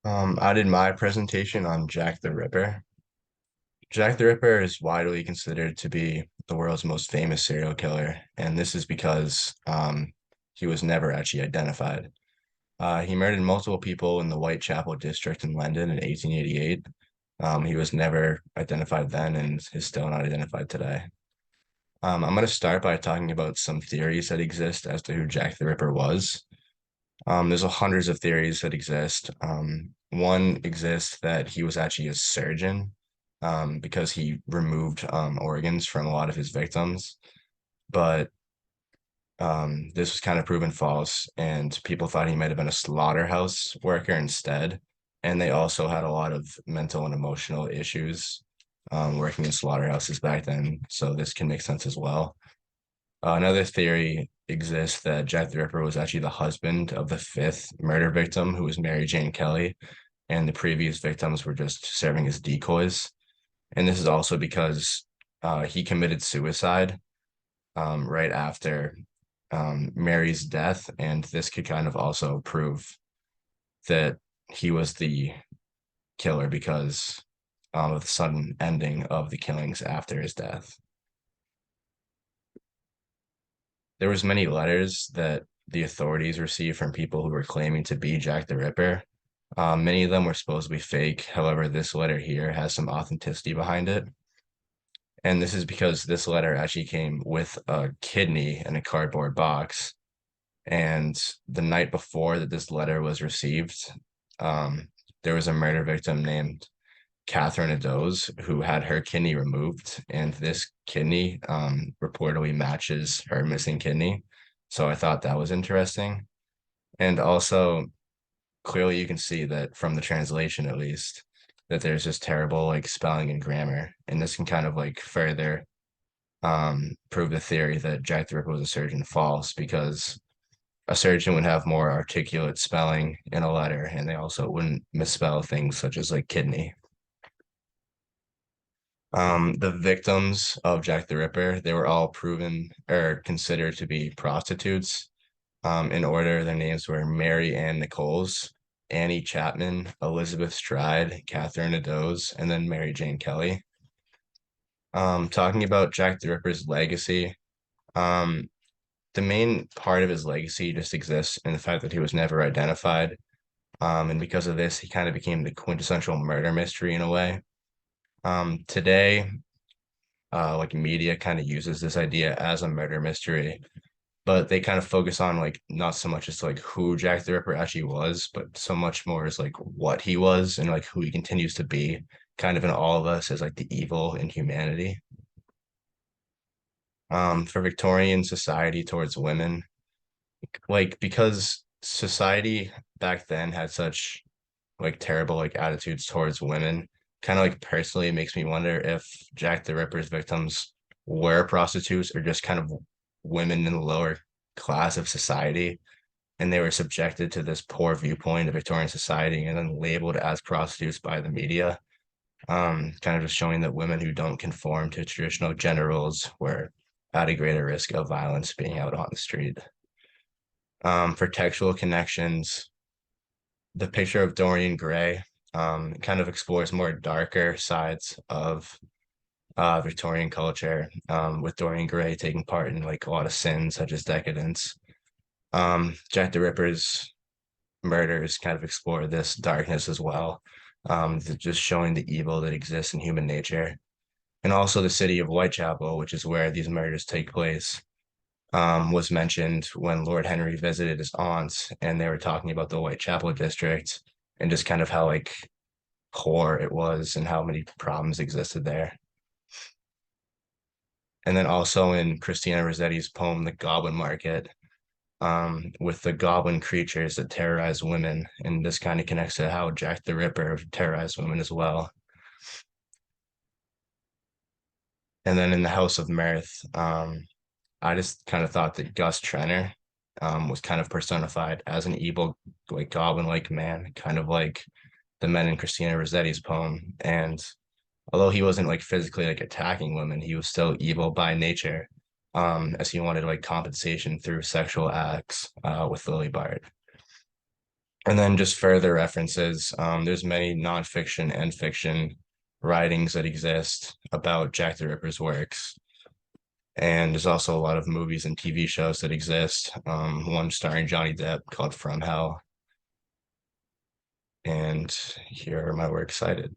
I did my presentation on Jack the Ripper. Jack the Ripper is widely considered to be the world's most famous serial killer, and this is because he was never actually identified. He murdered multiple people in the Whitechapel district in London in 1888. He was never identified then and is still not identified today. I'm going to start by talking about some theories that exist as to who Jack the Ripper was. There's hundreds of theories that exist. One exists that he was actually a surgeon because he removed organs from a lot of his victims. But this was kind of proven false, and people thought he might have been a slaughterhouse worker instead. And they also had a lot of mental and emotional issues working in slaughterhouses back then. So this can make sense as well. Another theory exists that Jack the Ripper was actually the husband of the fifth murder victim, who was Mary Jane Kelly, and the previous victims were just serving as decoys. And this is also because he committed suicide right after Mary's death, and this could kind of also prove that he was the killer because of the sudden ending of the killings after his death. There was many letters that the authorities received from people who were claiming to be Jack the Ripper. Many of them were supposed to be fake. However, this letter here has some authenticity behind it. And this is because this letter actually came with a kidney in a cardboard box. And the night before that this letter was received, um, there was a murder victim named Catherine Eddowes who had her kidney removed, and this kidney reportedly matches her missing kidney. So I thought that was interesting. And also, clearly, you can see that from the translation, at least, that there's just terrible like spelling and grammar. And this can kind of like further prove the theory that Jack the Ripper was a surgeon false because a surgeon would have more articulate spelling in a letter, and they also wouldn't misspell things such as like kidney. The victims of Jack the Ripper, they were all proven or considered to be prostitutes. In order, their names were Mary Ann Nichols, Annie Chapman, Elizabeth Stride, Catherine Eddowes, and then Mary Jane Kelly. Talking about Jack the Ripper's legacy, um, the main part of his legacy just exists in the fact that he was never identified. And because of this, he kind of became the quintessential murder mystery in a way. Today, like media kind of uses this idea as a murder mystery, but they kind of focus on like not so much as like who Jack the Ripper actually was, but so much more as like what he was and like who he continues to be, kind of in all of us as like the evil in humanity. For Victorian society towards women, like because society back then had such like terrible like attitudes towards women, kind of like personally it makes me wonder if Jack the Ripper's victims were prostitutes or just kind of women in the lower class of society, and they were subjected to this poor viewpoint of Victorian society and then labeled as prostitutes by the media. Kind of just showing that women who don't conform to traditional gender roles were at a greater risk of violence being out on the street. For textual connections, the picture of Dorian Gray kind of explores more darker sides of Victorian culture, with Dorian Gray taking part in like a lot of sins such as decadence. Jack the Ripper's murders kind of explore this darkness as well, just showing the evil that exists in human nature. And also the city of Whitechapel, which is where these murders take place, was mentioned when Lord Henry visited his aunts, and they were talking about the Whitechapel district and just kind of how like poor it was and how many problems existed there. And then also in Christina Rossetti's poem, The Goblin Market, with the goblin creatures that terrorize women. And this kind of connects to how Jack the Ripper terrorized women as well. And then in the House of Mirth, I just kind of thought that Gus Trenner was kind of personified as an evil, like goblin-like man, kind of like the men in Christina Rossetti's poem. And although he wasn't like physically like attacking women, he was still evil by nature, as he wanted like compensation through sexual acts with Lily Bard. And then just further references. There's many nonfiction and fiction writings that exist about Jack the Ripper's works. And there's also a lot of movies and TV shows that exist. One starring Johnny Depp called From Hell. And here are my works cited.